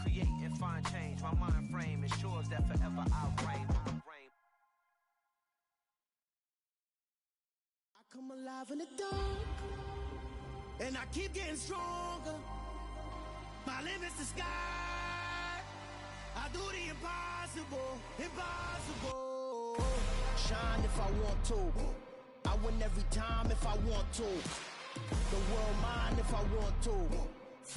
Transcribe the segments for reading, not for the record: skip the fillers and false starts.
create and find change. My mind frame ensures that forever I reign. I come alive in the dark, and I keep getting stronger. My limit's the sky. I do the impossible, impossible. Shine if I want to. I win every time if I want to. The world mine if I want to.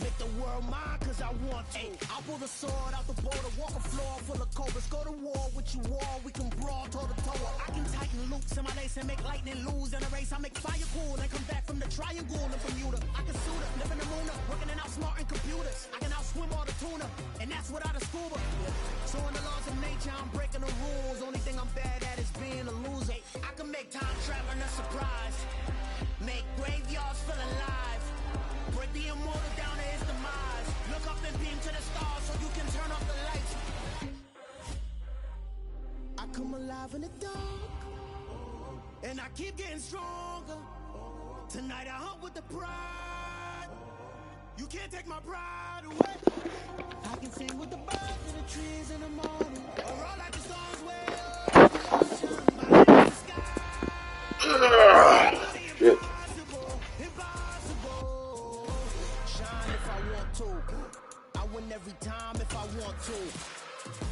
Make the world mine cause I want to. I pull the sword out the border, walk a floor full of cobras. Go to war with you all, we can brawl toe to toe. I can tighten loops in my lace and make lightning lose in a race. I make fire cool and come back from the triangle in Bermuda. I can suit up, live in the moon up, working and outsmarting computers. I can outswim all the tuna, and that's without a scuba. So in the laws of nature, I'm breaking the rules. Only thing I'm bad at is being a loser. I can make time traveling a surprise. Make graveyards feel alive. Break the immortal down to his demise. Look up and beam to the stars so you can turn off the lights. I come alive in the dark, and I keep getting stronger. Tonight I hunt with the pride. You can't take my pride away. I can sing with the birds and the trees in the morning, or roll like the stars way up the ocean. My light in the sky. I win every time if I want to.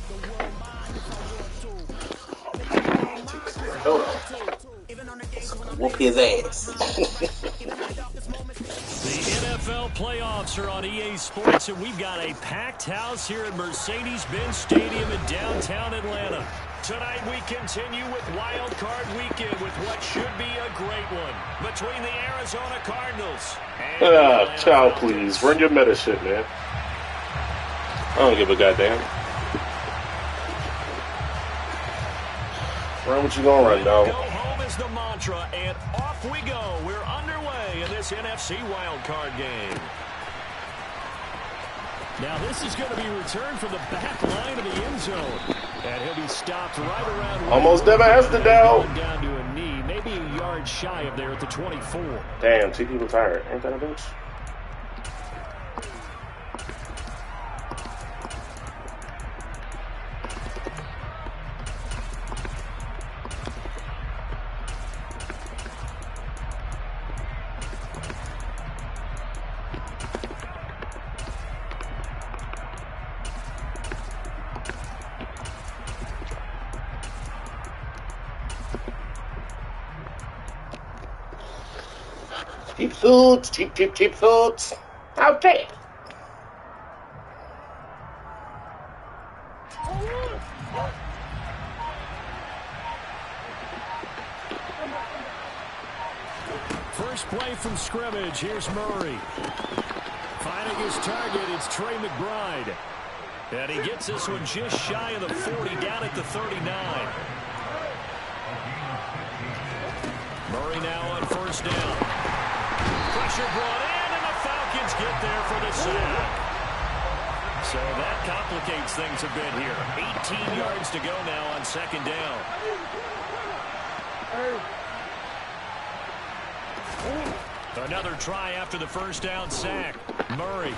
The world mine if I want to. Whoop his ass. The NFL playoffs are on EA Sports, and we've got a packed house here at Mercedes-Benz Stadium in downtown Atlanta. Tonight we continue with Wildcard Weekend with what should be a great one between the Arizona Cardinals and child, please. Run your meta shit, man. I don't give a goddamn. Run what you gonna run, dog. Go home is the mantra, and off we go. We're underway in this NFC Wildcard game. Now this is going to be returned from the back line of the end zone. And he'll be stopped right around. Almost never has to down. Down to a knee, maybe a yard shy of there at the 24. Damn, 2 people tired. Ain't that a bitch? Cheap suits, cheap suits. Okay. First play from scrimmage. Here's Murray. Finding his target, it's Trey McBride. And he gets this one just shy of the 40, down at the 39. Murray now on first down. Pressure brought in, and the Falcons get there for the sack. So that complicates things a bit here. 18 yards to go now on second down. Another try after the first down sack. Murray.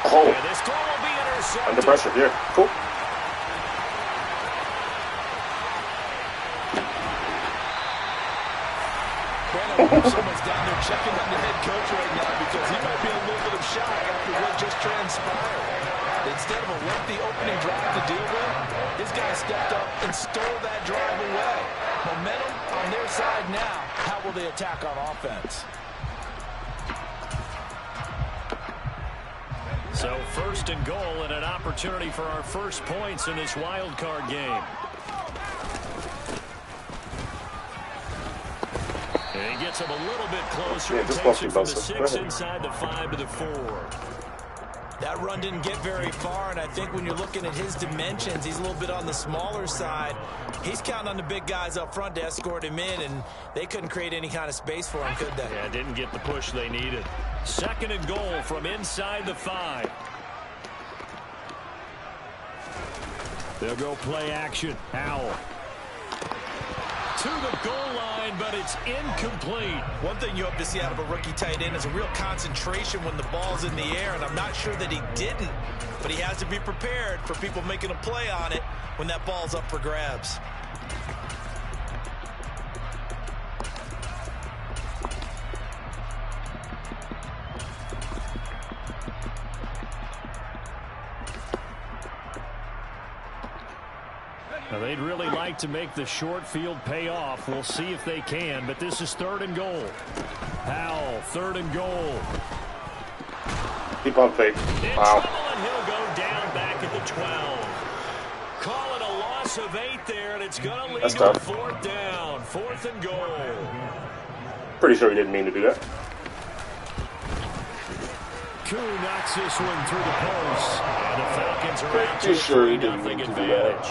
Oh. And this throw will be intercepted. Under pressure here. Cool. Someone's down there checking on the head coach right now because he might be a little bit of shock after what just transpired. Instead of a lengthy opening drive to deal with, his guy stepped up and stole that drive away. Momentum on their side now. How will they attack on offense? So first and goal and an opportunity for our first points in this wild card game. And he gets him a little bit closer. Yeah, Takes it from the 6 inside the 5 to the 4. That run didn't get very far, and I think when you're looking at his dimensions, he's a little bit on the smaller side. He's counting on the big guys up front to escort him in, and they couldn't create any kind of space for him, could they? Yeah, didn't get the push they needed. Second and goal from inside the 5. They'll go play action. Howell. To the goal line, but it's incomplete. One thing you hope to see out of a rookie tight end is a real concentration when the ball's in the air, and I'm not sure that he didn't but he has to be prepared for people making a play on it when that ball's up for grabs. Now, they'd really like to make the short field pay off. We'll see if they can, but this is 3rd and goal. Powell, 3rd and goal. Keep on fake. Wow. And he'll go down back at the 12. Call it a loss of 8 there, and it's going to lead to a 4th down. 4th and goal. Pretty sure he didn't mean to do that. Koo knocks this one through the post. And the Falcons are out to Pretty sure he a didn't 3-0 mean to do that. advantage.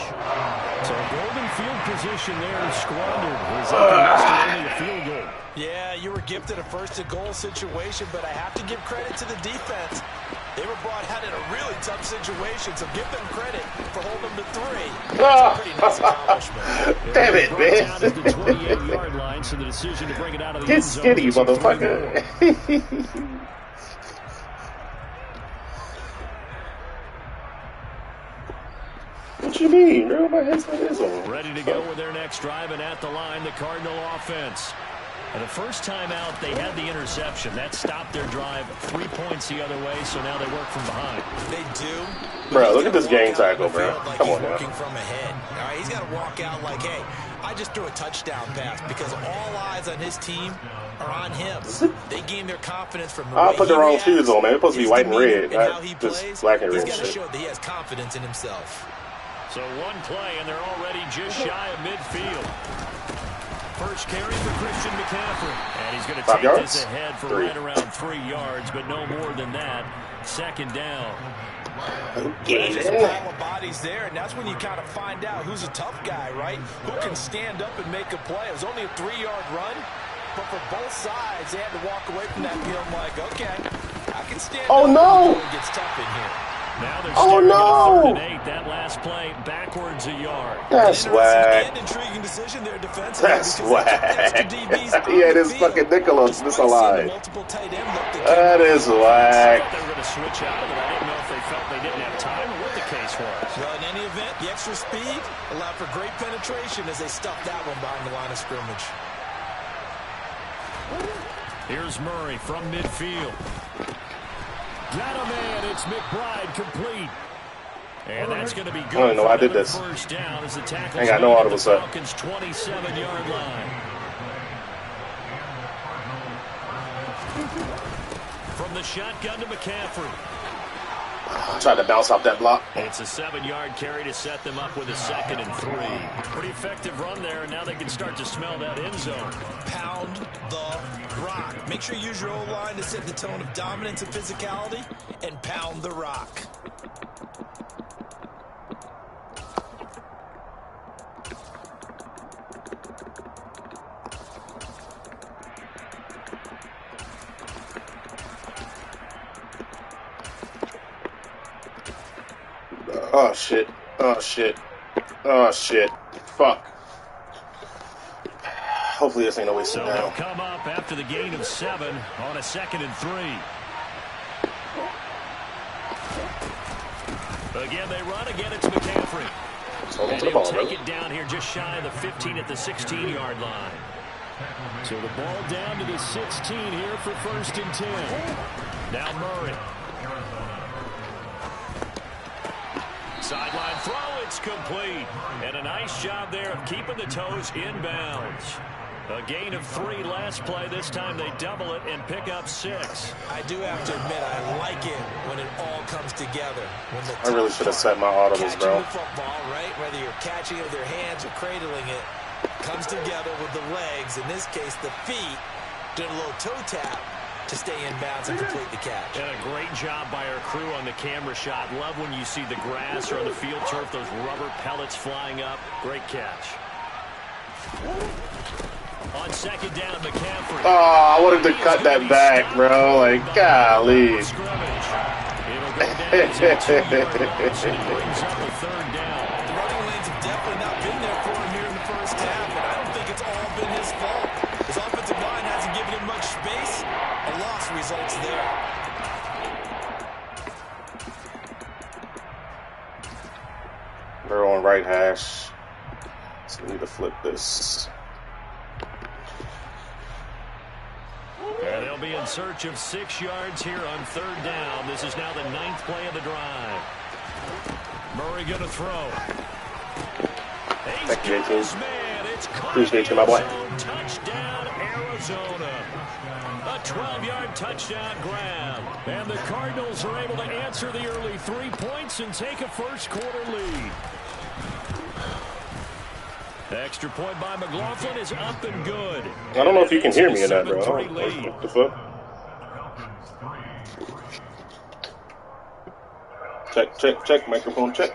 So golden field position there is squandered. Only a field goal. Yeah, you were gifted a 1st and goal situation, but I have to give credit to the defense. They were brought out in a really tough situation, so give them credit for holding them to 3. That's a pretty nice accomplishment. Damn it, man. Down at the 28-yard line, so the decision to bring it out of the Get end zone. skinny, motherfucker. What you mean, bro? My headset is on. Ready to go with their next drive, and at the line, the Cardinal offense. And the first time out, they had the interception. That stopped their drive 3 points the other way, so now they work from behind. They do. Bro, look at this game tackle, bro. Like Come on now. Working from ahead. All right, he's got to walk out like, hey, I just threw a touchdown pass because all eyes on his team are on him. They gain their confidence from the I'll way put the he wrong reacts, shoes on, man. It's supposed to be his white and demeanor, red, how not he just plays. black and He's red got to shit. show that he has confidence in himself. So one play, and they're already just shy of midfield. First carry for Christian McCaffrey. And he's going to take this ahead for right around 3 yards, but no more than that. 2nd down. Okay. There's just a pile of bodies there, and that's when you kind of find out who's a tough guy, right? Who can stand up and make a play. It was only a 3-yard run, but for both sides, they had to walk away from that field like, okay, I can stand up. No! It gets tough in here. Now they're staring at 3rd and 8. No! That last play backwards a yard. That's whack. Intriguing decision there defensively. That's whack. Yeah, this fucking Nicholas, this alive. That is whack. They were going to switch out of it. I didn't know if they felt they didn't have time or what the case was. Well, in any event, the extra speed allowed for great penetration as they stuffed that one behind the line of scrimmage. Here's Murray from midfield. Got a man. It's McBride complete. And that's going to be good. I don't know. I did this. First down as the tackle. I got no audible set. Falcons 27-yard line. From the shotgun to McCaffrey. I tried to bounce off that block. It's a 7-yard carry to set them up with a 2nd and 3. Pretty effective run there, and now they can start to smell that end zone. Pound the rock. Make sure you use your O-line to set the tone of dominance and physicality, and pound the rock. Oh, shit. Oh, shit. Oh, shit. Fuck. Hopefully this ain't a waste of time. So now. they'll come up after the gain of 7 on a 2nd and 3. Again, they run. Again, it's McCaffrey. And he'll take it down here just shy of the 15 at the 16-yard line. So the ball down to the 16 here for 1st and 10. Now Murray. Sideline throw, it's complete. And a nice job there of keeping the toes inbounds. A gain of 3 last play. This time they double it and pick up 6. I do have to admit, I like it when it all comes together. When the I really should have set my audibles, bro. The football, right? Whether you're catching it with your hands or cradling it, comes together with the legs. In this case, the feet. Doing a little toe tap to stay in bounds and complete the catch. And a great job by our crew on the camera shot. Love when you see the grass or on the field turf, those rubber pellets flying up. Great catch. On 2nd down, McCaffrey. Oh, I wanted to cut that back, bro. Like, golly. It'll go down to 2 yards. He brings up the 3rd down. The running lanes have definitely not been there for him here in the first half, and I don't think it's all been his fault. His offensive line hasn't given him much space. A loss results there. They're on right hash. So we need to flip this. And they'll be in search of 6 yards here on 3rd down. This is now the 9th play of the drive. Murray going to throw. Thank you, 18. Appreciate you, my boy. Touchdown, Arizona. A 12-yard touchdown grab. And the Cardinals are able to answer the early 3 points and take a first-quarter lead. Extra point by McLaughlin is up and good. I don't know if you can hear me in that, bro. What the fuck? Check, microphone, check.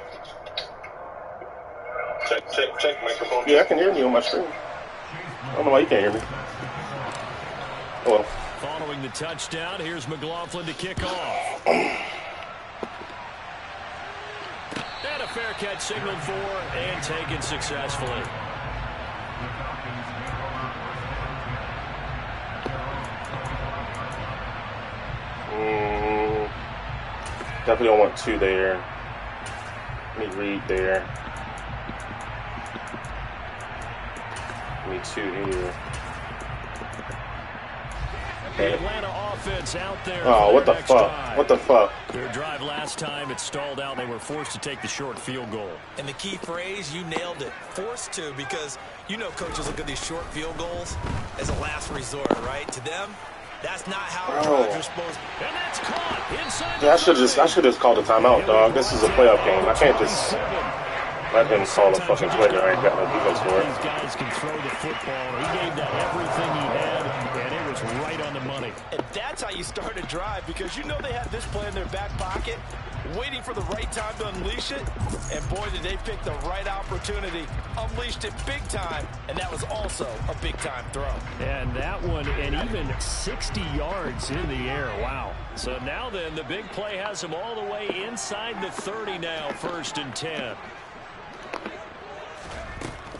Check, microphone. Yeah, I can hear you on my screen. I don't know why you can't hear me. Oh, well. Following the touchdown, here's McLaughlin to kick off. And a fair catch signaled for and taken successfully. Definitely don't want 2 there. Need Reed there. Need 2 here. The Atlanta offense out there. Oh, what the fuck? Drive. What the fuck? Their drive last time, it stalled out. They were forced to take the short field goal. And the key phrase, you nailed it. Forced to, because you know coaches look at these short field goals as a last resort, right? To them, that's not how drives are supposed to. And that's caught inside. Yeah, I should just called a timeout, dog. This is a playoff game. I can't just let him call a fucking play that I ain't got no defense for it. These guys can throw the football. He gave that everything he had, and it was right on the money. And that's how you start a drive, because you know they had this play in their back pocket, waiting for the right time to unleash it. And boy, did they pick the right opportunity. Unleashed it big time, and that was also a big-time throw. And that one, and even 60 yards in the air. Wow. So now then, the big play has them all the way inside the 30 now, 1st and 10.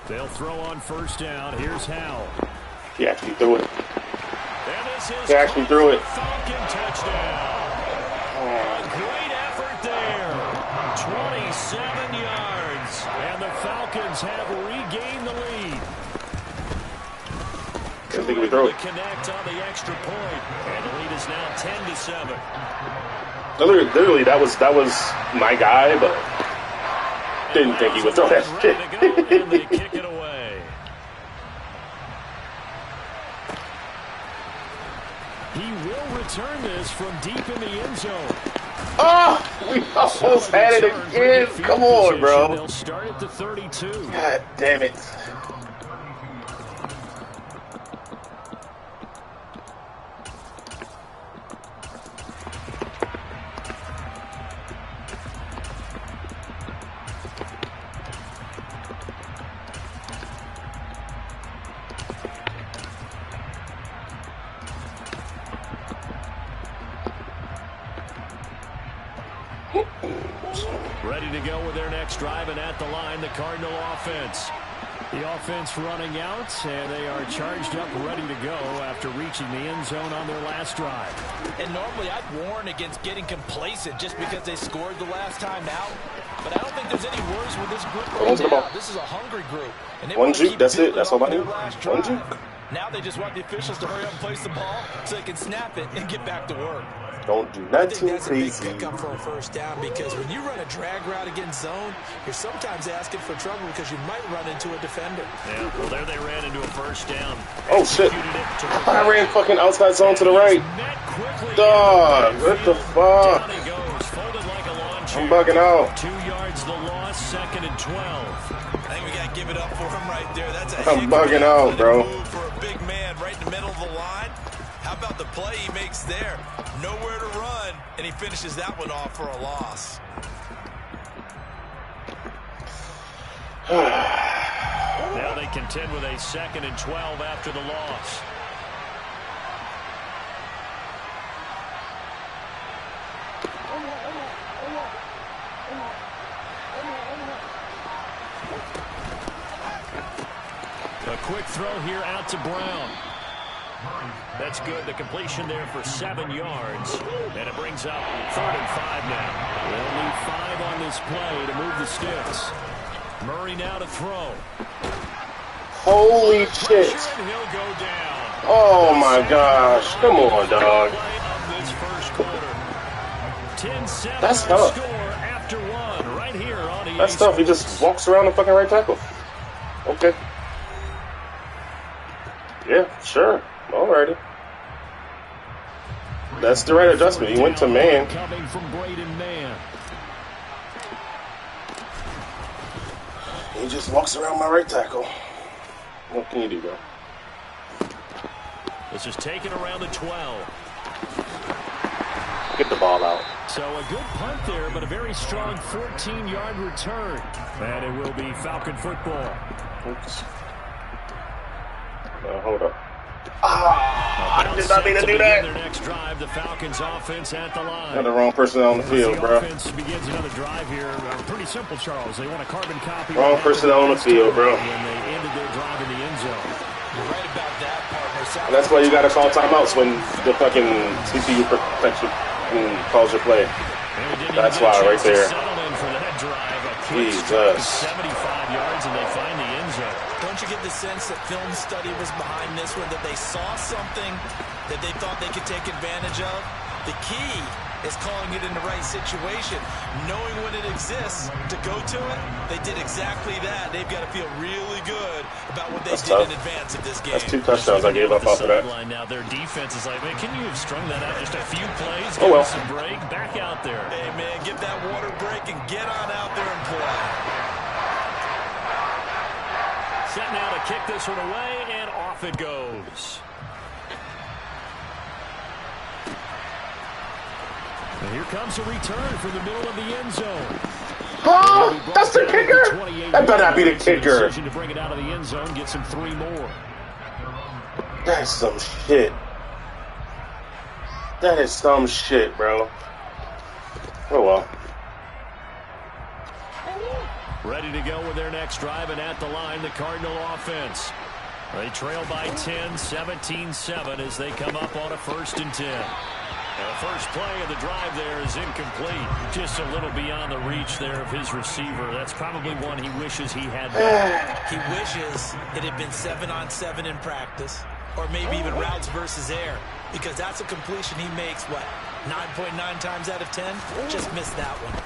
They'll throw on 1st down. Here's Howell. He actually threw it. And this is He actually threw it. Falcon touchdown. A great effort there. 27 yards. And the Falcons have regained the lead. Didn't think we throw it. Connect on the extra point. And the lead is now 10-7. Literally, that was my guy, but didn't think he would throw that shit. And they kick it away. He will return this from deep in the end zone. Oh, we almost had it again. Come on, bro. They'll start at the 32. God damn it. Ready to go with their next drive, and at the line, the Cardinal offense. The offense running out, and they are charged up, ready to go after reaching the end zone on their last drive. And normally I'd warn against getting complacent just because they scored the last time out. But I don't think there's any worries with this group right now. This is a hungry group. And they One juke, that's it. That's all I need. One juke. Now they just want the officials to hurry up and place the ball so they can snap it and get back to work. Don't do I nothing think that's crazy. a big pickup for a 1st down, because when you run a drag route against zone, you're sometimes asking for trouble because you might run into a defender. Yeah, well, there they ran into a 1st down. Oh, shit. I ran fucking outside zone to the right. Dog, what the fuck? Down he goes, folded like a lawn chair. I'm bugging out. 2 yards the loss, 2nd and 12. I think we got to give it up for him right there. That's a I'm bugging out, bro. move for a big man right in the middle of the line. How about the play he makes there? Nowhere to run, and he finishes that one off for a loss. Now they contend with a 2nd and 12 after the loss. A quick throw here out to Brown. That's good. The completion there for 7 yards. And it brings up 3rd and 5 now. They'll need 5 on this play to move the sticks. Murray now to throw. Holy shit. And he'll go down. Oh my gosh. Come on, dog. That's tough. After one, right here on EA That's tough. He just walks around the fucking right tackle. Okay. Yeah, sure. Alrighty. That's the right adjustment. He went to man. Coming from Braden Man. He just walks around my right tackle. What can you do, bro? This is taken around the 12. Get the ball out. So a good punt there, but a very strong 14-yard return. And it will be Falcon football. Oops. Hold up. I did not mean to do that. Their next drive, the Falcons offense at the line. Got the wrong person on the field, bro. The offense begins another drive here. Pretty simple, Charles. They want a carbon copy. Wrong person on the field, bro. When they ended their drive in the end zone. You're right about that, partner. And that's why you got to call timeouts when the fucking CPU protection calls your play. That's why, right there. Jesus. 75 yards, and they find the end zone. Don't you get the sense that film study was behind this one, that they saw something that they thought they could take advantage of? The key is calling it in the right situation, knowing when it exists to go to it. They did exactly that. They've got to feel really good about what they did in advance of this game. That's 2 touchdowns I gave up off of that. Now their defense is like, man, can you have strung that out just a few plays? Oh well. Some break, back out there. Hey man, get that water break and get on out there and play. Set now to kick this one away, and off it goes. And here comes a return from the middle of the end zone. Oh, that's the kicker. That better not be the kicker. To bring it out of the end zone, get some 3 more. That's some shit. That is some shit, bro. Oh well. Ready to go with their next drive, and at the line, the Cardinal offense. They trail by 10, 17-7 as they come up on a 1st and 10. And the first play of the drive there is incomplete. Just a little beyond the reach there of his receiver. That's probably one he wishes he had back. He wishes it had been 7-on-7 in practice, or maybe even routes versus air, because that's a completion he makes, what, 9.9 times out of 10? Just missed that one.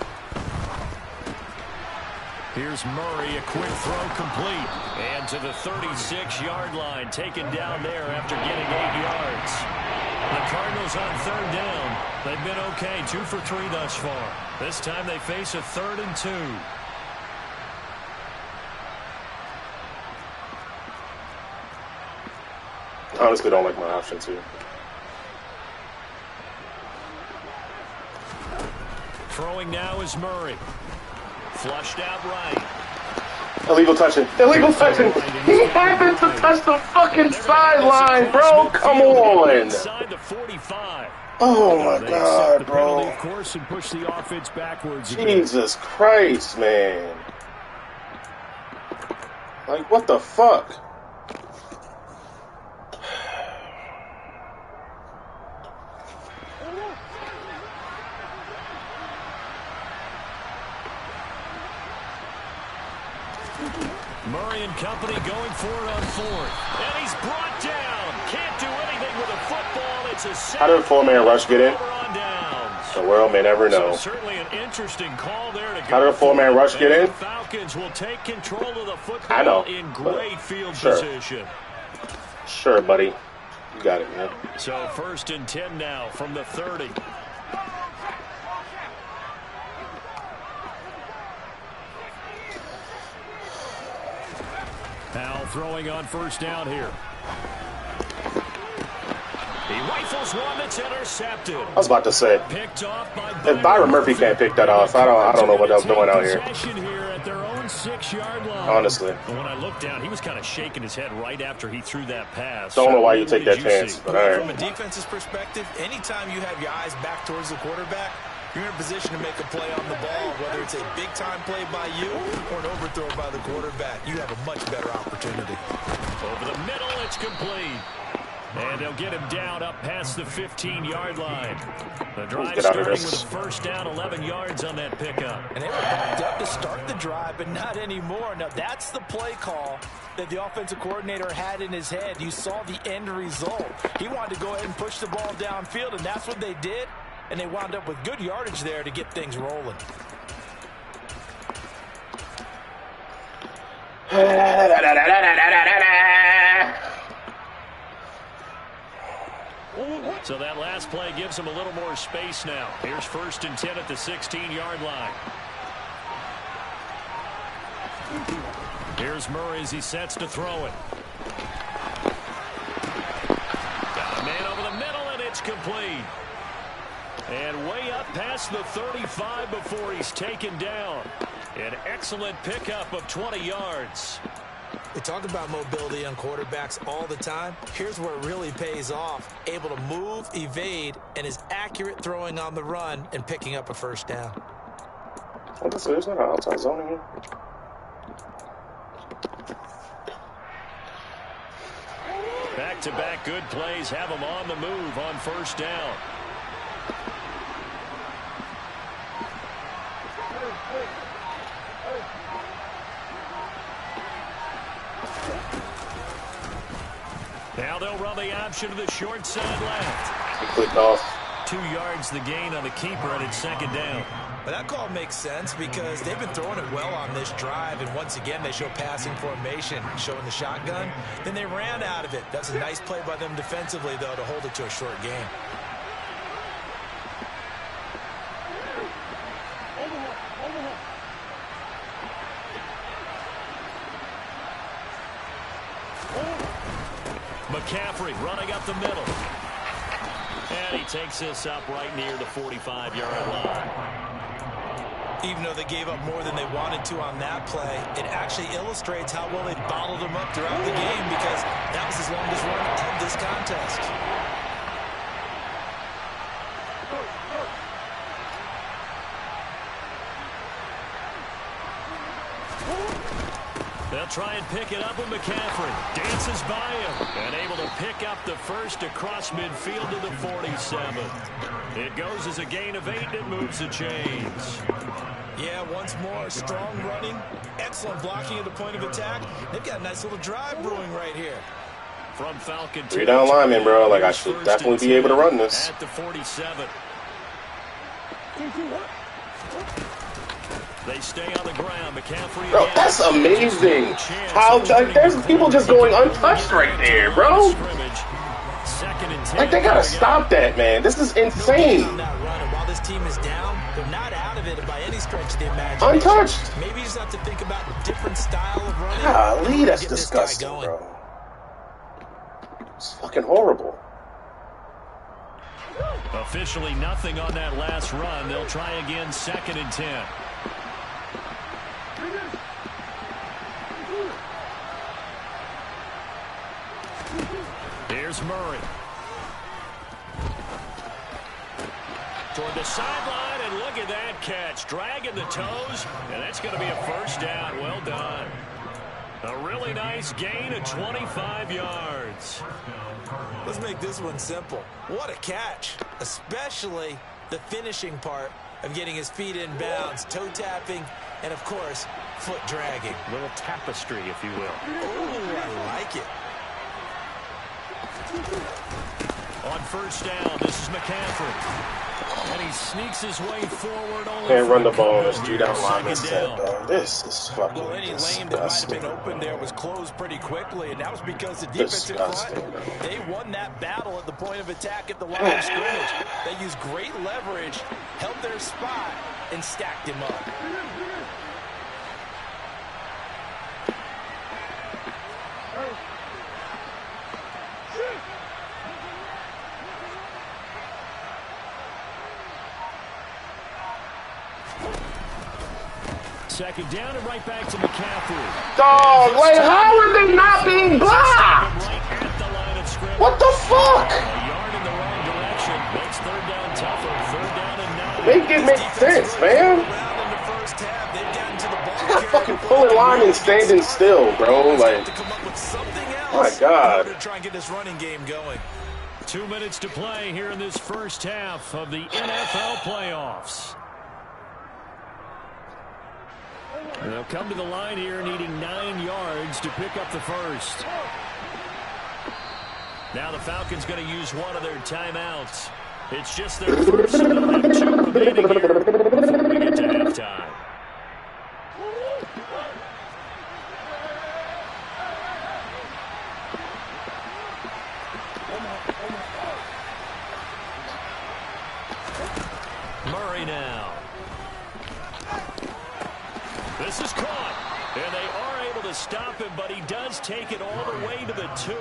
Here's Murray, a quick throw complete. And to the 36-yard line, taken down there after getting 8 yards. The Cardinals on 3rd down. They've been okay, 2 for 3 thus far. This time they face a 3rd and 2. Honestly, don't like my option too. Throwing now is Murray. Flushed out right. Illegal touching. Illegal touching. He happened to touch the fucking sideline, bro. Come on. Inside the 45. Oh my God, bro. Of course, and push the offense backwards. Jesus Christ, man. Like, what the fuck? Murray and company going for it on 4th. And he's brought down. Can't do anything with a football. It's a How did a 4-man rush get in? The world may never know. So certainly an interesting call there to go. How did a 4-man rush get in? The Falcons will take control of the football in great field position. Sure, buddy. You got it, man. So 1st and 10 now from the 30. Powell throwing on 1st down here. He rifles one that's intercepted. I was about to say, Picked off by if Byron Murphy can't pick that off, I don't know what I'm doing out here. Here at their own 6-yard line. Honestly. When I looked down, he was kind of shaking his head right after he threw that pass. Don't know why you take that chance, but all right. From a defense's perspective, anytime you have your eyes back towards the quarterback, you're in a position to make a play on the ball, whether it's a big-time play by you or an overthrow by the quarterback. You have a much better opportunity. Over the middle, it's complete. And they'll get him down up past the 15-yard line. The drive Get out of starting with this. a first down, 11 yards on that pickup. And they were backed up to start the drive, but not anymore. Now, that's the play call that the offensive coordinator had in his head. You saw the end result. He wanted to go ahead and push the ball downfield, and that's what they did. And they wound up with good yardage there to get things rolling. So that last play gives him a little more space now. Here's 1st and 10 at the 16-yard line. Here's Murray as he sets to throw it. Got a man over the middle, and it's complete. And way up past the 35 before he's taken down. An excellent pickup of 20 yards. We talk about mobility on quarterbacks all the time. Here's where it really pays off. Able to move, evade, and is accurate throwing on the run and picking up a first down. What is it? Is that an outside zone here? Back-to-back good plays have him on the move on first down. Now they'll run the option to the short side left. He clicked off. 2 yards the gain on the keeper, and it's 2nd down. But that call makes sense because they've been throwing it well on this drive, and once again they show passing formation, showing the shotgun. Then they ran out of it. That's a nice play by them defensively, though, to hold it to a short game. McCaffrey running up the middle. And he takes this up right near the 45-yard line. Even though they gave up more than they wanted to on that play, it actually illustrates how well they bottled them up throughout the game because that was his longest run of this contest. They'll try and pick it up with McCaffrey. Dances by him and able to pick up the first across midfield to the 47. It goes as a gain of 8 and it moves the chains. Yeah, once more, strong running, excellent blocking at the point of attack. They've got a nice little drive brewing right here. From Falcon 3 down lineman, bro. Like, I should definitely be able to run this. At the 47. They stay on the ground. McCaffrey. Bro, that's amazing. How, like, there's people just going untouched right there, bro. Like, they gotta stop that, man. This is insane. While this team is down, they're not out of it by any stretch of the imagination. Untouched. Maybe you just have to think about a different style of running. Golly, that's disgusting, bro. It's fucking horrible. Officially nothing on that last run. They'll try again, 2nd and 10. Here's Murray. Toward the sideline, and look at that catch. Dragging the toes, and that's going to be a first down. Well done. A really nice gain of 25 yards. Let's make this one simple. What a catch, especially the finishing part of getting his feet in bounds, toe tapping, and, of course, foot dragging. A little tapestry, if you will. Oh, I like it. On first down, this is McCaffrey. And he sneaks his way forward. Can't run the ball on this 3 down lineman set, bro. This is fucking Well, any lane that might have been open there was closed pretty quickly, and that was because the defensive front, they won that battle at the point of attack at the line of scrimmage. They used great leverage, held their spot, and stacked him up. Second down and right back to McCaffrey. Dog, like, how are they not being blocked? What the fuck? A yard in the wrong direction makes third down tougher. 3rd down and 9. Make it make sense, man. They got fucking pulling linemen standing still, bro. Like, My God. To try and get this running game going. 2 minutes to play here in this first half of the NFL playoffs. And they'll come to the line here needing 9 yards to pick up the first. Now the Falcons going to use one of their timeouts. It's just their first, so they'll have 2 remaining here before we get to halftime. Murray now. This is caught. And they are able to stop him, but he does take it all the way to the 2.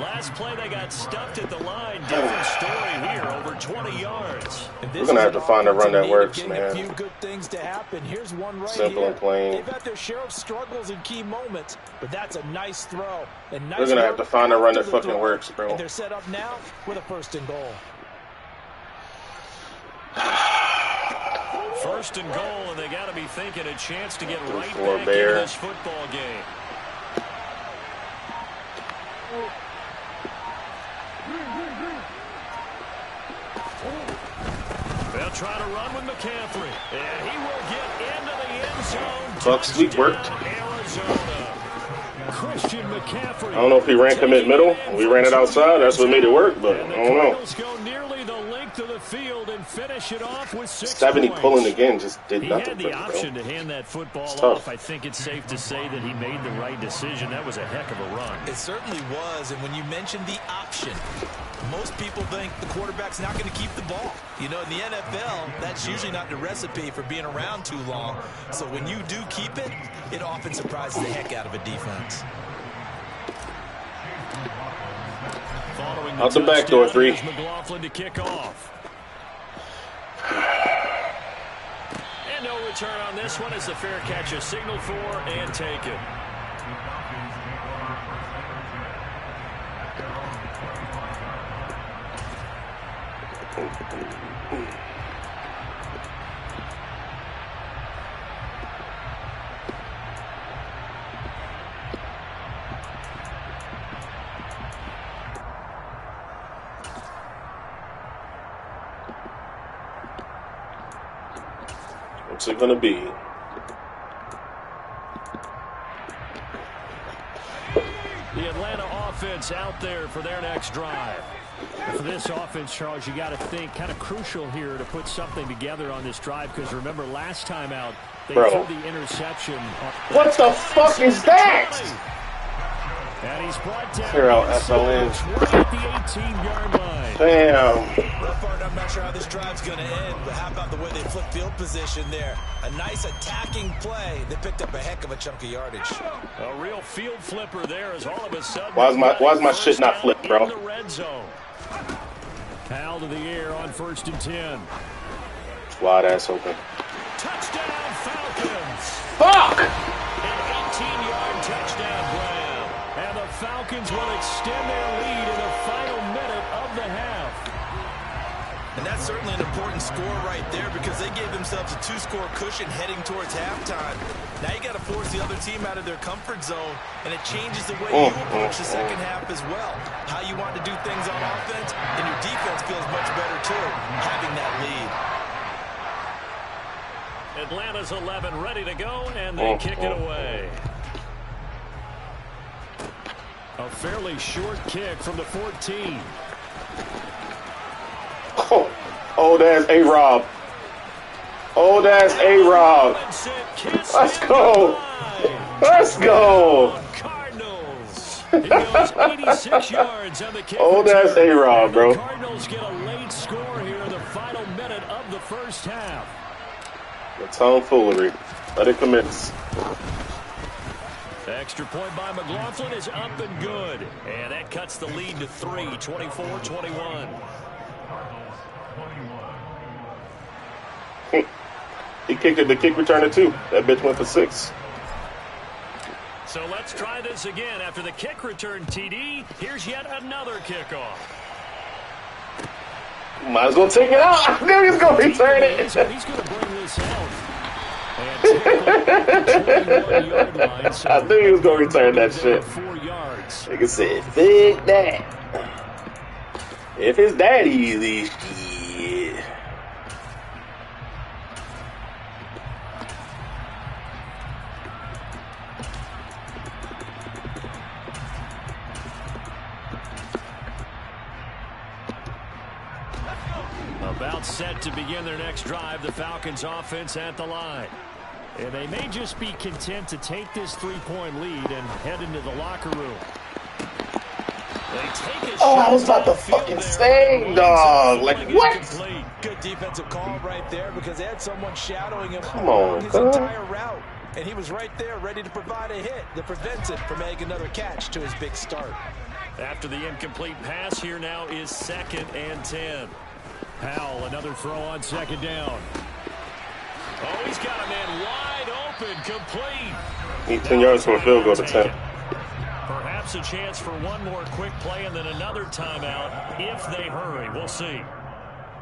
Last play, they got stuffed at the line. Different story here, over 20 yards. We're going to have to find a run that works, man. A few good things to happen. Here's one right Simple here. and plain. They've had their share of struggles in key moments, but that's a nice throw. And nice We're going to have to find a run that fucking works, bro. And they're set up now with a 1st and goal. First and goal, and they got to be thinking a chance to get right back into this football game. They'll try to run with McCaffrey, and he will get into the end zone. Buck sweep worked. Arizona. Christian McCaffrey. I don't know if he ran commit middle. We ran it outside. That's what made it work, but I don't know. Go nearly the length of the field and finish it off with 6 70 points. pulling again just did nothing. He had the option to hand that football off. I think it's safe to say that he made the right decision. That was a heck of a run. It certainly was, and when you mentioned the option, most people think the quarterback's not going to keep the ball. You know, in the NFL, that's usually not the recipe for being around too long. So when you do keep it, it often surprises the heck out of a defense. Following out the back door, 3. McLaughlin to kick off. And no return on this one as the fair catch is signaled for and taken. What's it going to be? The Atlanta offense out there for their next drive. For this offense, Charles, you got to think kind of crucial here to put something together on this drive, because remember last time out they threw the interception. What the fuck is that? And he's brought down Here out SLN. at the 18-yard line. Damn. I'm not sure how this drive's going to end, but how about the way they flip field position there? A nice attacking play. They picked up a heck of a chunk of yardage. A real field flipper there is all of a sudden. Why's my shit not flipped, bro? In the red zone. Foul to the air on 1st and 10. Wide ass open. Touchdown Falcons. Fuck! An 18-yard touchdown grab. And the Falcons will extend their lead in the final minute of the half. And that's certainly an important score right there, because they gave themselves a 2-score cushion heading towards halftime. Now you got to force the other team out of their comfort zone, and it changes the way you approach the second half as well. How you want to do things on offense, and your defense feels much better too, having that lead. Atlanta's 11 ready to go, and they kick it away. A fairly short kick from the 14. Oh, that's A-Rob. Oh, that's A-Rob. Let's go. Let's go. Cardinals. He goes 86 yards on the kick. Oh, that's A-Rob, bro. The Cardinals get a late score here in the final minute of the first half. The tomfoolery. Let it commence. Extra point by McLaughlin is up and good. And that cuts the lead to 3, 24-21. He kicked it. The kick returned it 2. That bitch went for 6. So let's try this again. After the kick return, TD, here's yet another kickoff. Might as well take it out. I knew he was going to return it. He's going to bring this out. I knew he was going to return that shit. 4 yards. Nigga said, "Big that." If it's that easy, shit. About set to begin their next drive, the Falcons offense at the line. And they may just be content to take this 3-point lead and head into the locker room. I was about to fucking say, dog. Like, what? Good defensive call right there because they had someone shadowing him his entire route. And he was right there ready to provide a hit that prevents it from making another catch to his big start. After the incomplete pass, here now is 2nd and 10. Powell, another throw on 2nd down. Oh, he's got a man wide open, complete. Need 10 yards for a field goal to 10. Perhaps a chance for one more quick play and then another timeout if they hurry. We'll see.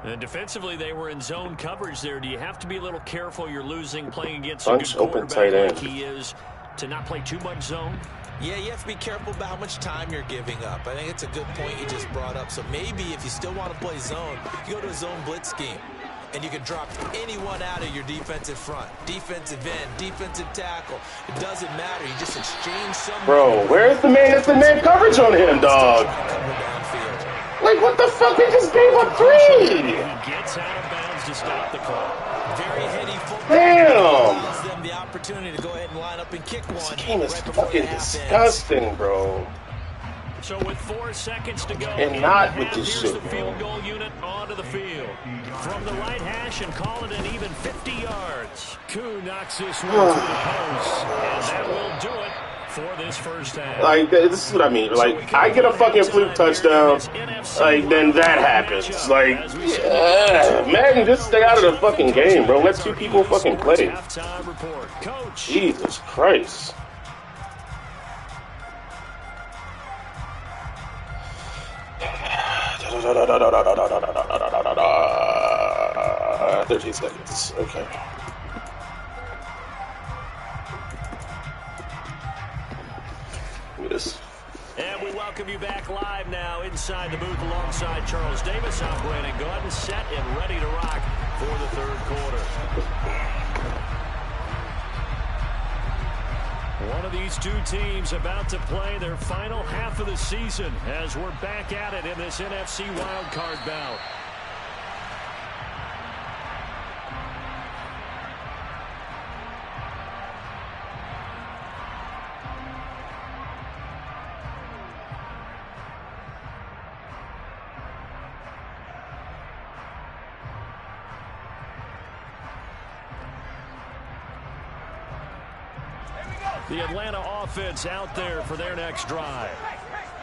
And defensively, they were in zone coverage there. Do you have to be a little careful you're losing playing against a good quarterback like he is to not play too much zone? Yeah, you have to be careful about how much time you're giving up. I think it's a good point you just brought up. So maybe if you still want to play zone, you go to a zone blitz scheme. And you can drop anyone out of your defensive front. Defensive end, defensive tackle. It doesn't matter. You just exchange someone. Bro, where's the man? It's the man coverage on him, dog. Like, what the fuck? They just gave up 3. He gets out of bounds to stop the call. Very heady football. Damn. Allows them the opportunity to go ahead and line up and kick one. This game is fucking disgusting, bro. So with 4 seconds to go, and not with this here's shit, the field goal unit onto the field. From the right hash and call it an even 50 yards. Koo knocks this one to the post. And that will do it for this first half. Like, this is what I mean. Like, I get a fucking fluke touchdown, like, then that happens. Like, yeah, man, just stay out of the fucking game, bro. Let 2 people fucking play. Jesus Christ. Da, 13 seconds. Okay. Look at this. And we welcome you back live now inside the booth alongside Charles Davis. I'm Brandon Gordon, set and ready to rock for the 3rd quarter. One of these 2 teams about to play their final half of the season as we're back at it in this NFC wildcard bout. The Atlanta offense out there for their next drive.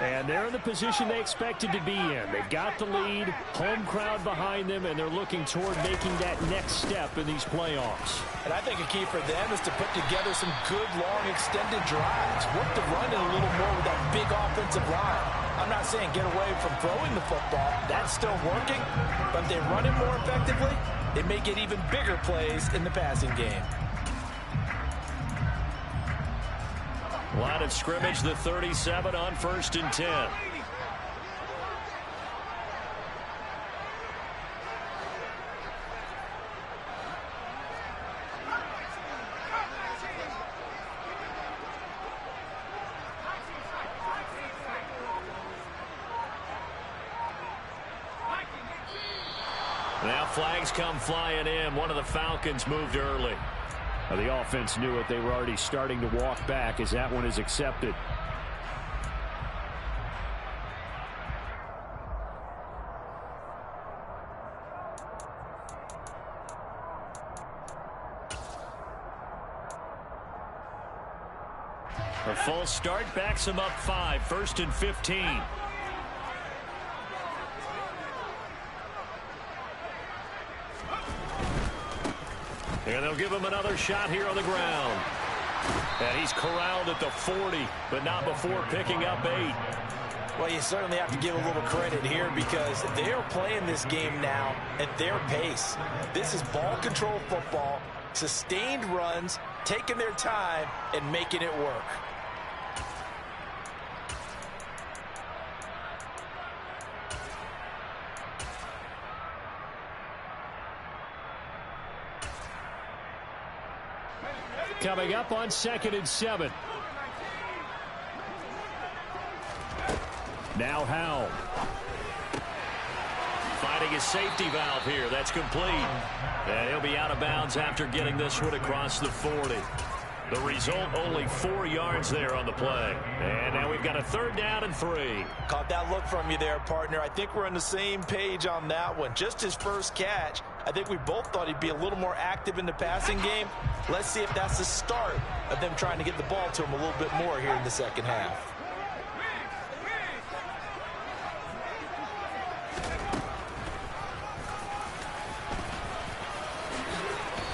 And they're in the position they expected to be in. They've got the lead, home crowd behind them, and they're looking toward making that next step in these playoffs. And I think a key for them is to put together some good, long, extended drives. Work the run in a little more with that big offensive line. I'm not saying get away from throwing the football. That's still working. But if they run it more effectively, it may get even bigger plays in the passing game. Line of scrimmage, the 37 on 1st and 10. Now flags come flying in. One of the Falcons moved early. The offense knew it. They were already starting to walk back as that one is accepted. A full start backs him up 5. 1st and 15. And they'll give him another shot here on the ground. And he's corralled at the 40, but not before picking up 8. Well, you certainly have to give a little credit here because they're playing this game now at their pace. This is ball control football. Sustained runs, taking their time, and making it work. Coming up on 2nd and 7. Now Howell. Finding his safety valve here. That's complete. And he'll be out of bounds after getting this one across the 40. The result, only 4 yards there on the play. And now we've got a 3rd down and 3. Caught that look from you there, partner. I think we're on the same page on that one. Just his first catch. I think we both thought he'd be a little more active in the passing game. Let's see if that's the start of them trying to get the ball to him a little bit more here in the second half.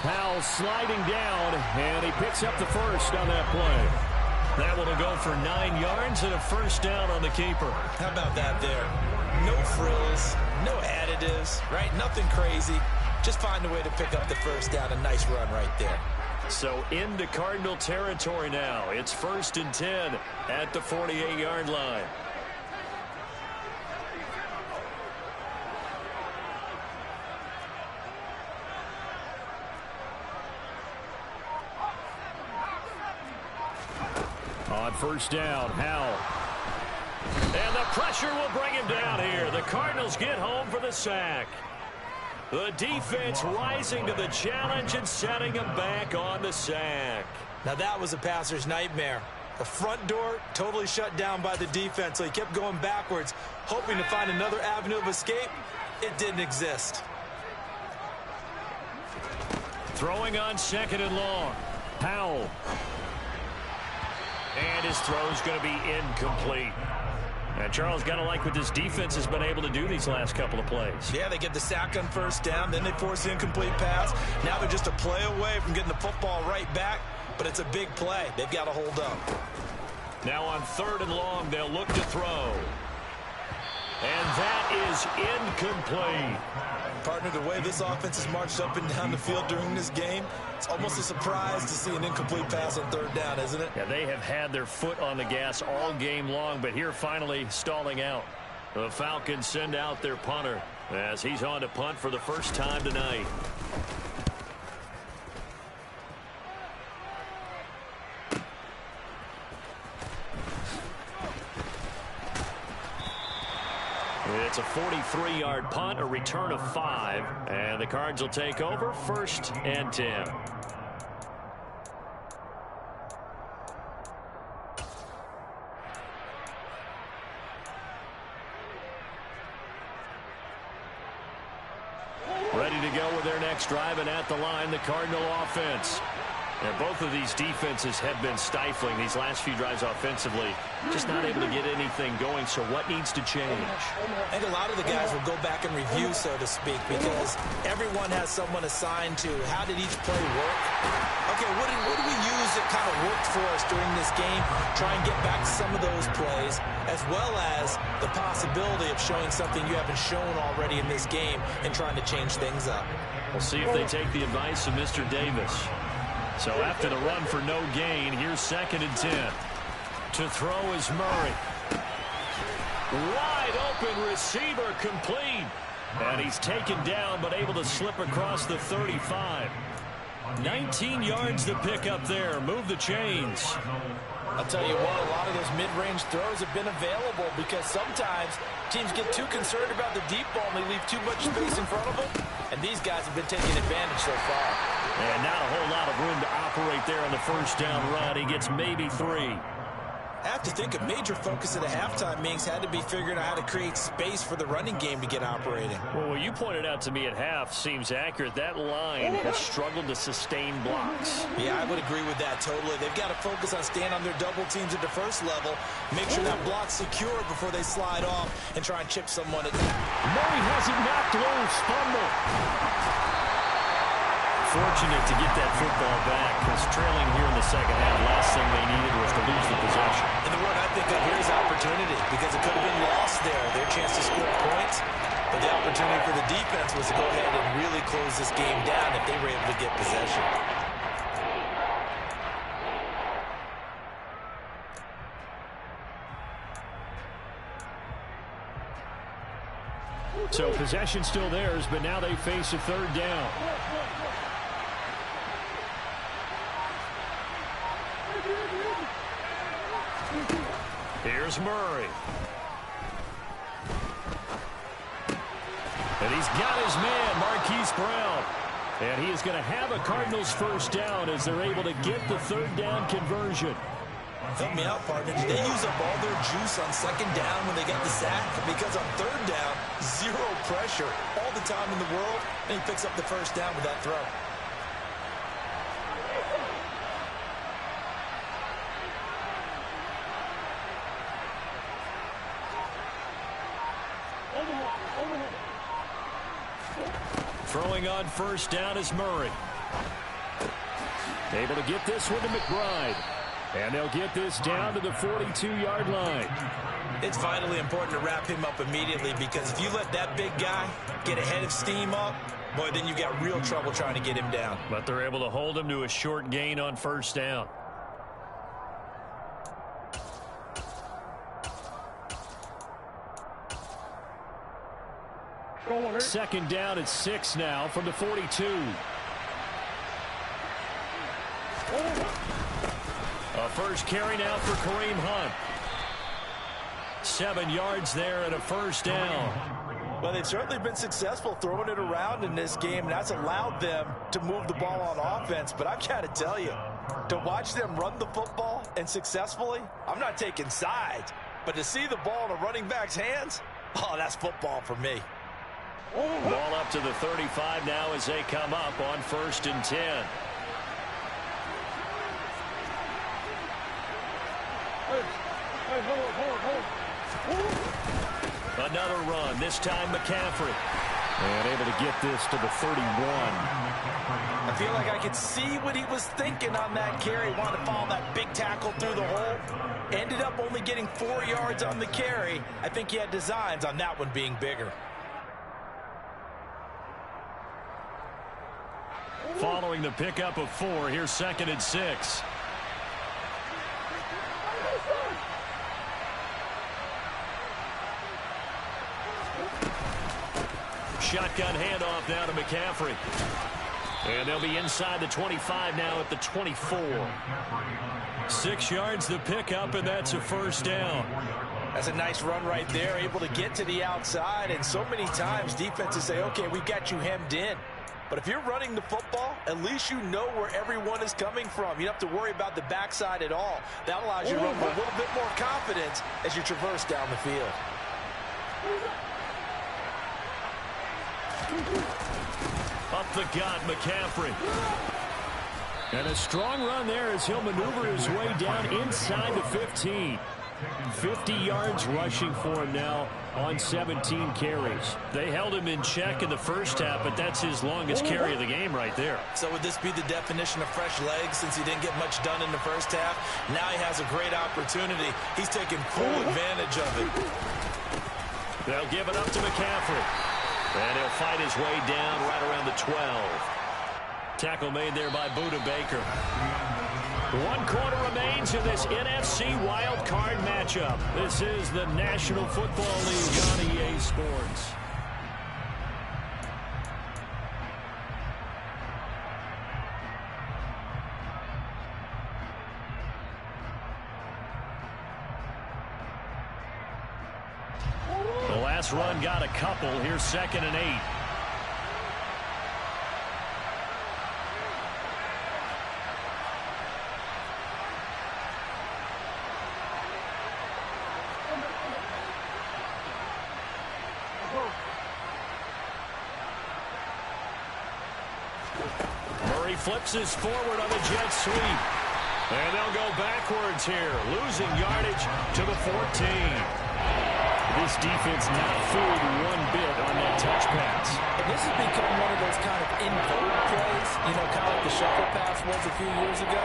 Howell sliding down, and he picks up the first on that play. That one will go for 9 yards and a 1st down on the keeper. How about that there? No frills, no additives, right? Nothing crazy. Just find a way to pick up the 1st down. A nice run right there. So into Cardinal territory now. It's 1st and 10 at the 48-yard line. On 1st down, Howell. And the pressure will bring him down here. The Cardinals get home for the sack. The defense rising to the challenge and setting him back on the sack. Now that was a passer's nightmare. The front door totally shut down by the defense, so he kept going backwards, hoping to find another avenue of escape. It didn't exist. Throwing on 2nd and long. Howell. And his throw's going to be incomplete. And Charles, got to like what this defense has been able to do these last couple of plays. Yeah, they get the sack on 1st down, then they force the incomplete pass. Now they're just a play away from getting the football right back, but it's a big play. They've got to hold up. Now on 3rd and long, they'll look to throw. And that is incomplete. Partner, the way this offense has marched up and down the field during this game, it's almost a surprise to see an incomplete pass on 3rd down, isn't it? Yeah, they have had their foot on the gas all game long, but here finally stalling out. The Falcons send out their punter as he's on to punt for the first time tonight. It's a 43-yard punt, a return of 5, and the Cards will take over 1st and 10. Ready to go with their next drive, and at the line, the Cardinal offense. And both of these defenses have been stifling these last few drives offensively. Just not able to get anything going, so what needs to change? I think a lot of the guys will go back and review, so to speak, because everyone has someone assigned to how did each play work. Okay, what do we use that kind of worked for us during this game? Try and get back to some of those plays, as well as the possibility of showing something you haven't shown already in this game and trying to change things up. We'll see if they take the advice of Mr. Davis. So after the run for no gain, here's 2nd and 10. To throw is Murray. Wide open receiver, complete. And he's taken down but able to slip across the 35. 19 yards to pick up there. Move the chains. I'll tell you what, a lot of those mid-range throws have been available because sometimes teams get too concerned about the deep ball and they leave too much space in front of them. And these guys have been taking advantage so far. And not a whole lot of room to operate there on the 1st down run. He gets maybe 3. I have to think a major focus at the halftime meetings had to be figuring out how to create space for the running game to get operating. Well, what you pointed out to me at half seems accurate. That line has struggled to sustain blocks. Yeah, I would agree with that totally. They've got to focus on staying on their double teams at the first level, make sure that block's secure before they slide off and try and chip someone at that. Murray has it knocked loose. Fumble. fortunate to get that football back because trailing here in the second half, last thing they needed was to lose the possession. And the word I think of here is opportunity because it could have been lost there. Their chance to score points. But the opportunity for the defense was to go ahead and really close this game down if they were able to get possession. So possession still theirs, but now they face a third down. Here's Murray. And he's got his man, Marquise Brown. And he is going to have a Cardinals first down as they're able to get the third down conversion. Help me out, partner. Did they use up all their juice on second down when they got the sack? Because on third down, zero pressure all the time in the world, and he picks up the first down with that throw. Throwing on first down is Murray. Able to get this one to McBride. And they'll get this down to the 42-yard line. It's vitally important to wrap him up immediately because if you let that big guy get ahead of steam up, boy, then you've got real trouble trying to get him down. But they're able to hold him to a short gain on first down. Second down at 6 now from the 42. A first carry now for Kareem Hunt. 7 yards there and a first down. Well, they've certainly been successful throwing it around in this game, and that's allowed them to move the ball on offense. But I've got to tell you, to watch them run the football and successfully, I'm not taking sides. But to see the ball in a running back's hands, oh, that's football for me. Ball up to the 35 now as they come up on 1st and 10. Another run, this time McCaffrey. And able to get this to the 31. I feel like I could see what he was thinking on that carry. Wanted to follow that big tackle through the hole. Ended up only getting 4 yards on the carry. I think he had designs on that one being bigger. Following the pickup of 4, here's 2nd and 6. Shotgun handoff now to McCaffrey. And they'll be inside the 25 now at the 24. 6 yards the pickup, and that's a first down. That's a nice run right there, able to get to the outside. And so many times defenses say, okay, we've got you hemmed in. But if you're running the football, at least you know where everyone is coming from. You don't have to worry about the backside at all. That allows you to run with a little bit more confidence as you traverse down the field. Up the gut, McCaffrey. And a strong run there as he'll maneuver his way down inside the 15. 50 yards rushing for him now on 17 carries. They held him in check in the first half, but that's his longest carry of the game right there. So would this be the definition of fresh legs since he didn't get much done in the first half? Now he has a great opportunity. He's taking full advantage of it. They'll give it up to McCaffrey. And he'll fight his way down right around the 12. Tackle made there by Buda Baker. 1 quarter remains in this NFC Wildcard matchup. This is the National Football League on EA Sports. The last run got a couple. Here's 2nd and 8. Murray flips his forward on the jet sweep. And they'll go backwards here, losing yardage to the 14. This defense not fooled one bit on that touch pass. And this has become one of those kind of in-vogue plays, you know, kind of like the shuffle pass was a few years ago.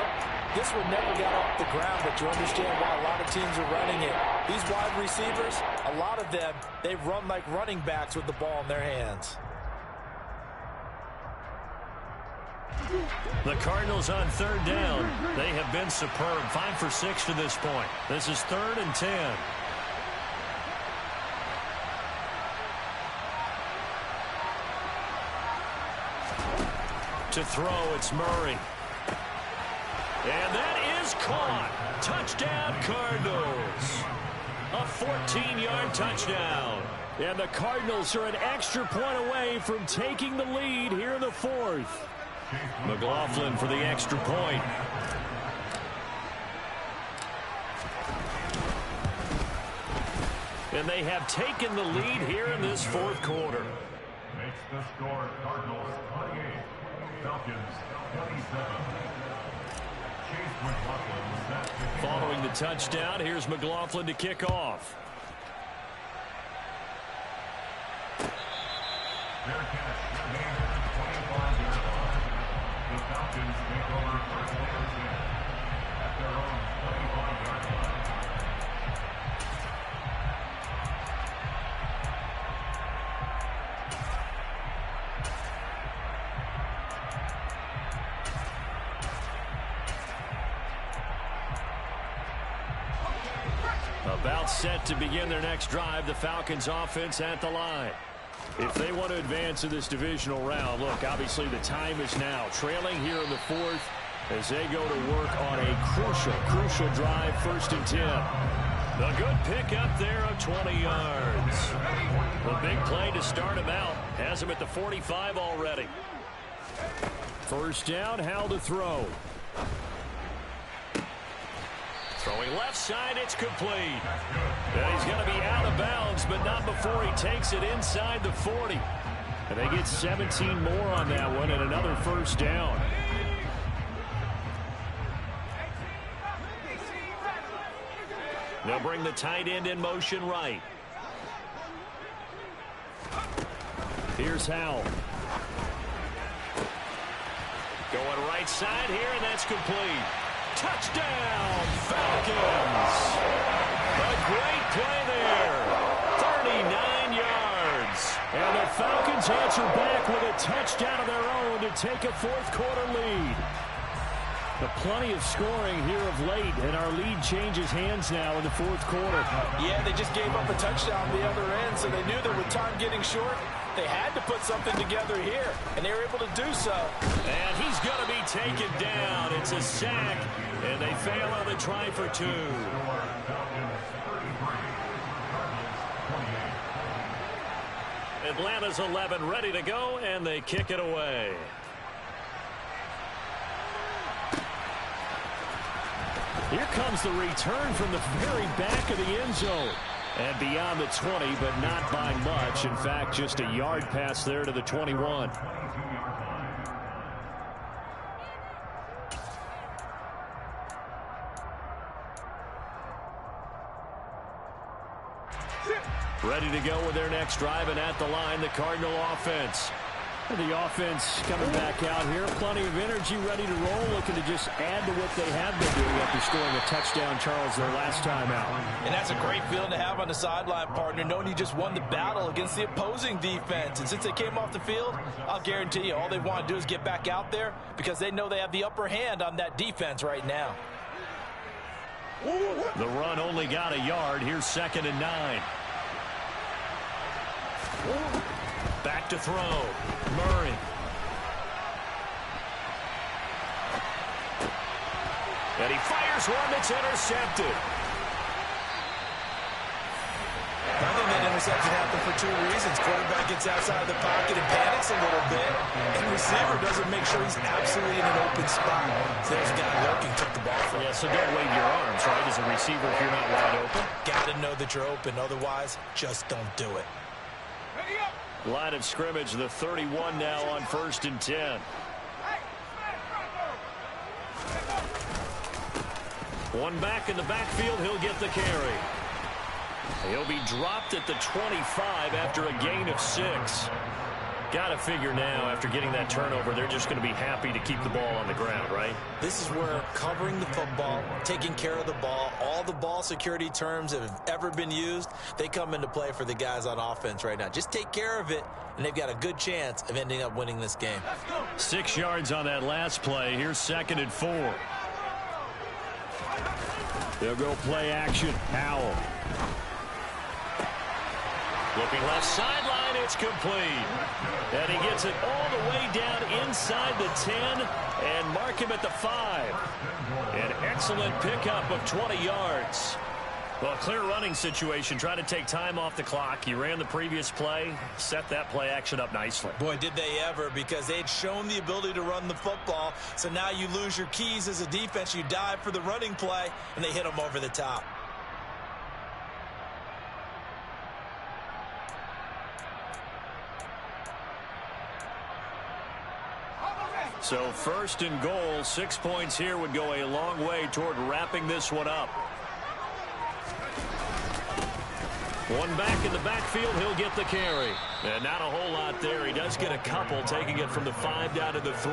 This one never got off the ground, but you understand why a lot of teams are running it. These wide receivers, a lot of them, they run like running backs with the ball in their hands. The Cardinals on third down. They have been superb. 5 for 6 to this point. This is 3rd and 10. To throw, it's Murray. And that is caught. Touchdown, Cardinals. A 14-yard touchdown. And the Cardinals are an extra point away from taking the lead here in the 4th. McLaughlin for the extra point. And they have taken the lead here in this 4th quarter. Makes the score Cardinals 28, Falcons 27. Following the touchdown, here's McLaughlin to kick off. Their catch remains at the 25-yard line. The Falcons take over first and 10 at their own 25-yard line. About set to begin their next drive, the Falcons offense at the line. If they want to advance in this divisional round, look, obviously the time is now. Trailing here in the 4th as they go to work on a crucial drive, 1st and 10. A good pick up there of 20 yards. A big play to start him out. Has him at the 45 already. 1st down, Howell to throw. Throwing left side, it's complete. And he's going to be out of bounds, but not before he takes it inside the 40. And they get 17 more on that one and another 1st down. They'll bring the tight end in motion right. Here's Howell. Going right side here, and that's complete. Touchdown, Falcons! A great play there. 39 yards. And the Falcons answer back with a touchdown of their own to take a 4th quarter lead. But plenty of scoring here of late, and our lead changes hands now in the 4th quarter. Yeah, they just gave up a touchdown on the other end, so they knew that with time getting short, they had to put something together here, and they were able to do so. And he's going to be taken down. It's a sack, and they fail on the try for 2. Atlanta's 11 ready to go, and they kick it away. Here comes the return from the very back of the end zone. And beyond the 20, but not by much. In fact, just a yard pass there to the 21. Ready to go with their next drive, and at the line, the Cardinal offense. The offense coming back out here. Plenty of energy, ready to roll, looking to just add to what they have been doing after scoring a touchdown, Charles, their last time out. And that's a great feeling to have on the sideline, partner, knowing you just won the battle against the opposing defense. And since they came off the field, I'll guarantee you all they want to do is get back out there because they know they have the upper hand on that defense right now. The run only got a yard. Here's 2nd and 9. Back to throw. Murray. And he fires one that's intercepted. I think that interception happened for 2 reasons. Quarterback gets outside the pocket and panics a little bit. And receiver doesn't make sure he's absolutely in an open spot. So there's a guy lurking, took the ball from him. Yeah, so don't wave your arms, right, as a receiver if you're not wide open. Got to know that you're open. Otherwise, just don't do it. Line of scrimmage, the 31 now on 1st and 10. One back in the backfield, he'll get the carry. He'll be dropped at the 25 after a gain of 6. Got to figure now, after getting that turnover, they're just going to be happy to keep the ball on the ground, right? This is where covering the football, taking care of the ball, all the ball security terms that have ever been used, they come into play for the guys on offense right now. Just take care of it, and they've got a good chance of ending up winning this game. 6 yards on that last play. Here's 2nd and 4. They'll go play action. Howell. Looking left sideline, it's complete. And he gets it all the way down inside the 10 and mark him at the 5. An excellent pickup of 20 yards. Well, clear running situation, trying to take time off the clock. He ran the previous play, set that play action up nicely. Boy, did they ever, because they'd shown the ability to run the football. So now you lose your keys as a defense. You dive for the running play, and they hit them over the top. So 1st and goal, 6 points here would go a long way toward wrapping this one up. One back in the backfield, he'll get the carry. And not a whole lot there. He does get a couple, taking it from the 5 down to the 3.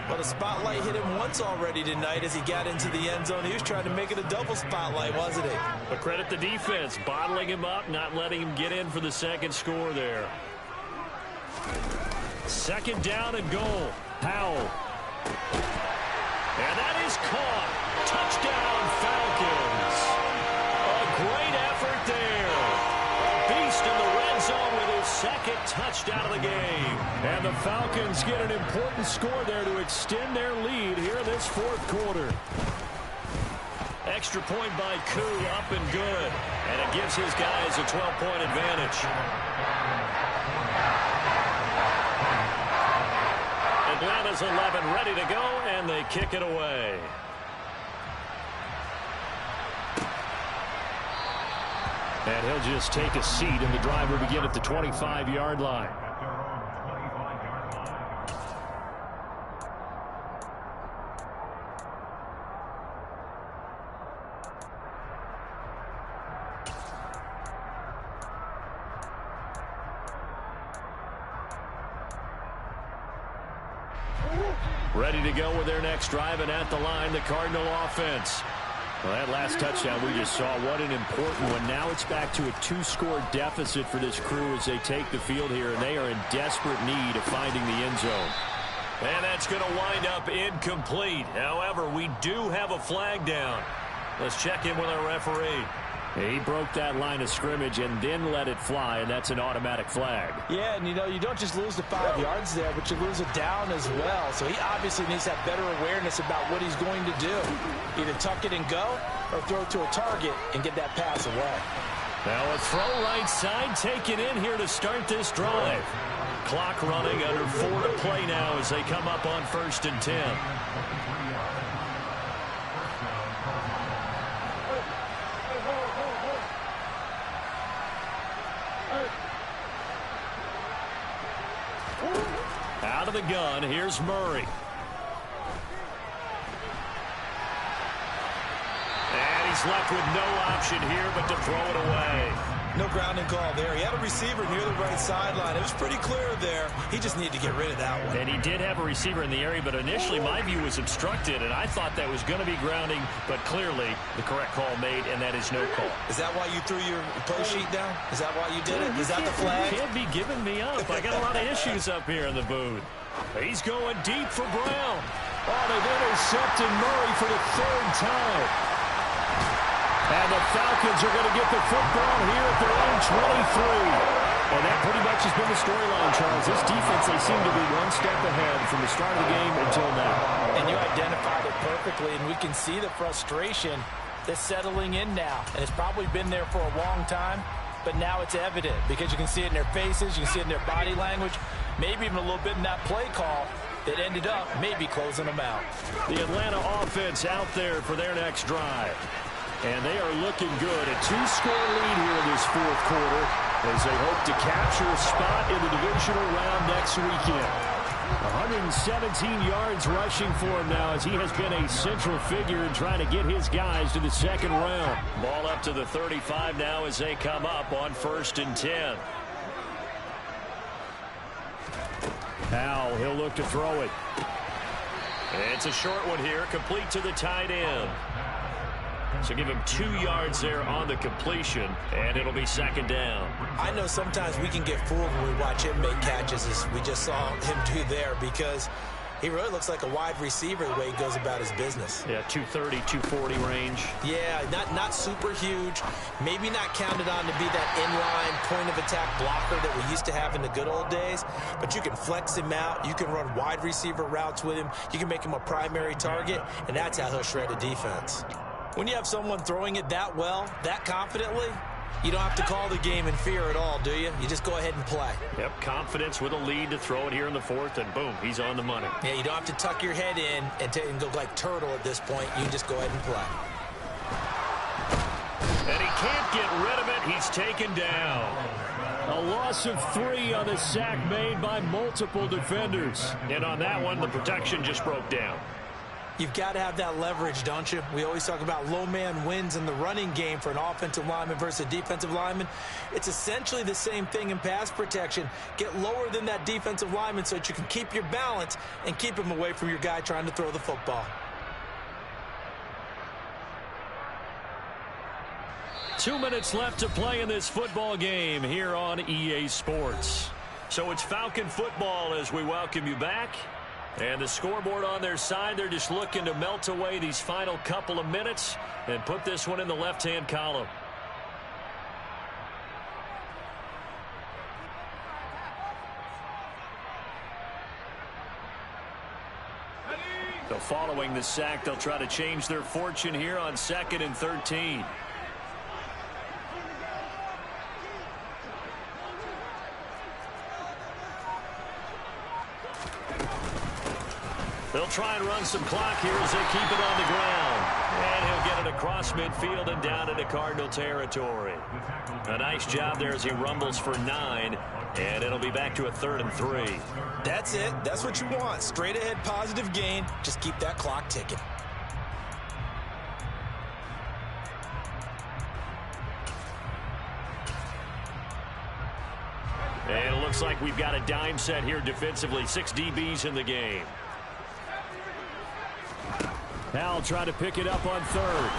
But a spotlight hit him once already tonight as he got into the end zone. He was trying to make it a double spotlight, wasn't he? But credit the defense, bottling him up, not letting him get in for the second score there. 2nd down and goal. Howell. And that is caught. Touchdown, Falcons. A great effort there. A beast in the red zone with his 2nd touchdown of the game. And the Falcons get an important score there to extend their lead here in this 4th quarter. Extra point by Koo, up and good. And it gives his guys a 12-point advantage. Atlanta's 11 ready to go, and they kick it away. And he'll just take a seat, and the drive will begin at the 25-yard line. Ready to go with their next drive, and at the line, the Cardinal offense. Well, that last touchdown we just saw, what an important one. Now it's back to a 2-score deficit for this crew as they take the field here, and they are in desperate need of finding the end zone. And that's going to wind up incomplete. However, we do have a flag down. Let's check in with our referee. He broke that line of scrimmage and then let it fly, and that's an automatic flag. Yeah, and you don't just lose the 5 yards there, but you lose it down as well. So he obviously needs to have better awareness about what he's going to do. Either tuck it and go or throw it to a target and get that pass away. Now a throw right side taken in here to start this drive. Clock running, under 4 to play now as they come up on 1st and 10. Out of the gun, here's Murray. And he's left with no option here but to throw it away. No grounding call there. He had a receiver near the right sideline. It was pretty clear there. He just needed to get rid of that one. And he did have a receiver in the area, but initially my view was obstructed, and I thought that was going to be grounding, but clearly the correct call made, and that is no call. Is that why you threw your play sheet down? Is that why you did it? Is that the flag? You can't be giving me up. I got a lot of issues up here in the booth. He's going deep for Brown. Oh, they've intercepted Murray for the 3rd time. And the Falcons are going to get the football here at their own 23. And that pretty much has been the storyline, Charles. This defense, they seem to be one step ahead from the start of the game until now. And you identified it perfectly, and we can see the frustration that's settling in now. And it's probably been there for a long time, but now it's evident because you can see it in their faces, you can see it in their body language, maybe even a little bit in that play call that ended up maybe closing them out. The Atlanta offense out there for their next drive. And they are looking good. A 2-score lead here in this 4th quarter as they hope to capture a spot in the divisional round next weekend. 117 yards rushing for him now as he has been a central figure in trying to get his guys to the second round. Ball up to the 35 now as they come up on 1st and 10. Now he'll look to throw it. It's a short one here, complete to the tight end. So give him 2 yards there on the completion, and it'll be 2nd down. I know sometimes we can get fooled when we watch him make catches, as we just saw him do there, because he really looks like a wide receiver the way he goes about his business. Yeah, 230, 240 range. Yeah, not super huge. Maybe not counted on to be that inline point-of-attack blocker that we used to have in the good old days, but you can flex him out. You can run wide receiver routes with him. You can make him a primary target, and that's how he'll shred a defense. When you have someone throwing it that well, that confidently, you don't have to call the game in fear at all, do you? You just go ahead and play. Yep, confidence with a lead to throw it here in the 4th, and boom, he's on the money. Yeah, you don't have to tuck your head in and go like turtle at this point. You just go ahead and play. And he can't get rid of it. He's taken down. A loss of 3 on the sack made by multiple defenders. And on that one, the protection just broke down. You've got to have that leverage, don't you? We always talk about low man wins in the running game for an offensive lineman versus a defensive lineman. It's essentially the same thing in pass protection. Get lower than that defensive lineman so that you can keep your balance and keep him away from your guy trying to throw the football. Two minutes left to play in this football game here on EA Sports. So it's Falcon football as we welcome you back. And the scoreboard on their side, they're just looking to melt away these final couple of minutes and put this one in the left-hand column. So following the sack, they'll try to change their fortune here on 2nd and 13. They'll try and run some clock here as they keep it on the ground. And he'll get it across midfield and down into Cardinal territory. A nice job there as he rumbles for 9. And it'll be back to a 3rd and 3. That's it. That's what you want. Straight ahead positive gain. Just keep that clock ticking. And it looks like we've got a dime set here defensively. 6 DBs in the game. Now try to pick it up on 3rd.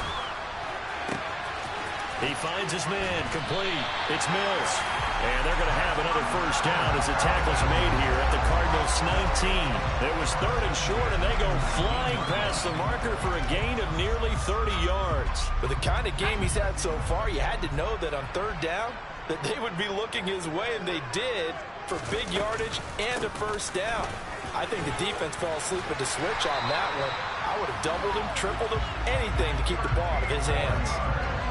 He finds his man, complete. It's Mills. And they're going to have another 1st down as the tackle's made here at the Cardinals' 19. It was 3rd and short, and they go flying past the marker for a gain of nearly 30 yards. With the kind of game he's had so far, you had to know that on 3rd down, that they would be looking his way, and they did, for big yardage and a 1st down. I think the defense fell asleep at the switch on that one. I would have doubled him, tripled him, anything to keep the ball out of his hands.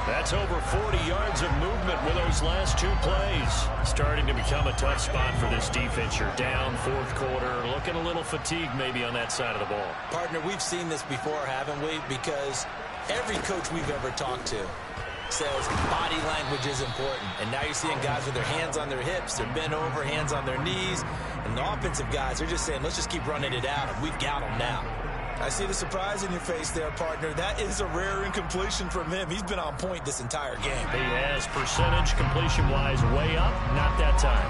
That's over 40 yards of movement with those last 2 plays. Starting to become a tough spot for this defense. You're down 4th quarter, looking a little fatigued maybe on that side of the ball. Partner, we've seen this before, haven't we? Because every coach we've ever talked to says body language is important. And now you're seeing guys with their hands on their hips, they're bent over, hands on their knees. And the offensive guys, they're just saying, let's just keep running it out, and we've got them now. I see the surprise in your face there, partner. That is a rare incompletion from him. He's been on point this entire game. He has percentage completion-wise way up, not that time.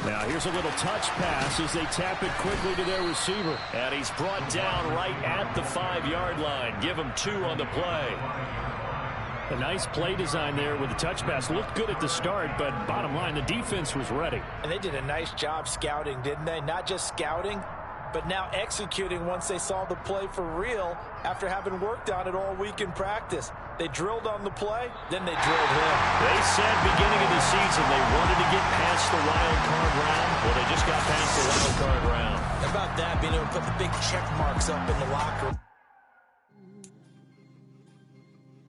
Now here's a little touch pass as they tap it quickly to their receiver. And he's brought down right at the 5-yard line. Give him 2 on the play. A nice play design there with the touch pass. Looked good at the start, but bottom line, the defense was ready. And they did a nice job scouting, didn't they? Not just scouting, but now executing once they saw the play for real after having worked on it all week in practice. They drilled on the play, then they drilled him. They said beginning of the season they wanted to get past the wild card round. Well, they just got past the wild card round. How about that, being able to put the big check marks up in the locker room?